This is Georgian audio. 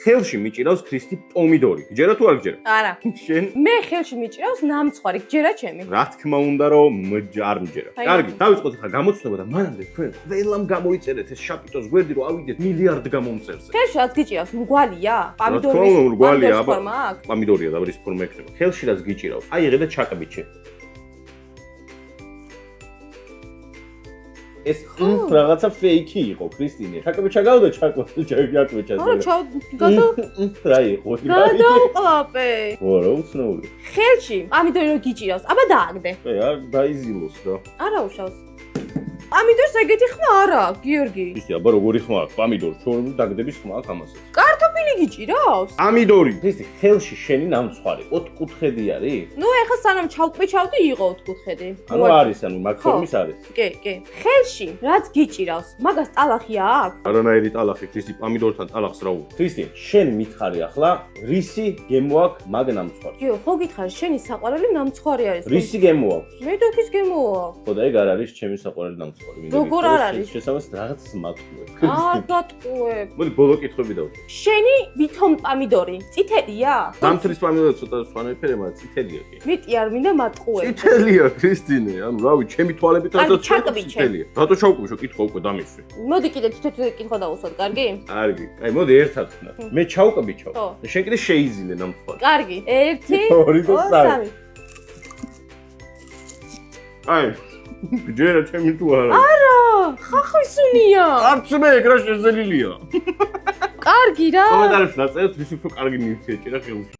ხელში მიჭირავს ქრისტი პომიდორი. გჯერა თუ არ გჯერა? არა. შენ მე ხელში მიჭირავს ნამცხვარი, გჯერა ჩემი. რა თქმა უნდა რომ არ მჯერა. კარგი, დავიწყოთ ახლა გამოცდილება და მანამდე თქვენ ყველამ გამოიწერეთ ეს შაპიტოს გვერდი რომ ავიდეთ მილიარდ გამომწერზე. ხელში რაც გიჭირავს, მრგვალია? მრგვალია, აბა. მაქვს? პომიდორია და რის ფორმა ექნება. ხელში რაც გიჭირავს. აი იღე და ჩაკბიჩე. ეს რაღაცა ფეიქი იყო, ქრისტინე. ჩაკბიჩა გავდა ჩაკბიჩა. არა, რა იყო? გადავყლაპე. ვარა, უცნაური. ხელში პომიდორი რო გიჭირავს, აბა დააგდე. არ დაიზილოს რა. არა უშავს. პომიდორს ეგეთი ხმა არა აქვს, გიორგი. ისი, აბა როგორი ხმა აქვს? პომიდორი, ჩვენ დაგდების ხმა აქვს ამასაც. კარტოფილი გიჭირავს? პომიდორი. ქრისტი, ხელში შენი ნამცხვარი 4 კუთხედი არის? ნუ ეხლა სანამ ჩავკბიჩავდი იყო 4 კუთხედი. ანუ არის, ანუ მაგ ფორმის არის. კი, კი. ხელში რაც გიჭირავს, მაგას ტალახი აქვს? არანაირი ტალახი, ქრისტი, პომიდორთან ტალახს რა უყურე. ქრისტი, შენ მითხარი ახლა, რისი გემო აქვს მაგ ნამცხვარს? გიო, ხო გითხარი, შენი საყვარელი ნამცხვარი არის? რისი გემო აქვს? მე დოქის გემო აქვს. ხო და ეგ არ არის ჩემი საყვარელი ნამცხვარი. როგორ არ არის? შესაბამისად რაღაცას მატყუებ. არ დატყუებ. მოდი ბოლო კითხვები დავუშვი. შენი ვითომ პომიდორი წითელია? დამთრის პომიდორი ცოტა სხვანაირია, მაგრამ წითელია კი. მიტი არ მინდა მატყუებ. წითელია, ქრისტინე, ანუ რავი, ჩემი თვალებითაც წითელია. რატო ჩავკვიშო კითხვა უკვე დამისვი. მოდი კიდე თვითონ კითხვა დავუსვათ, კარგი? კარგი. აი, მოდი ერთად ხნა. მე ჩავკბიჩავ. და შენ კიდე შეიზილე ნამცხვარი. კარგი. 1 2 3. აი. გჯერა ჩემი თუ არა? არა, ხახვისუნია. არც მე ეგ რა შეზელილია. კარგი რა. კომენტარებში დაწერეთ, ვის უფრო კარგი ნივთია ჭირა ხელში.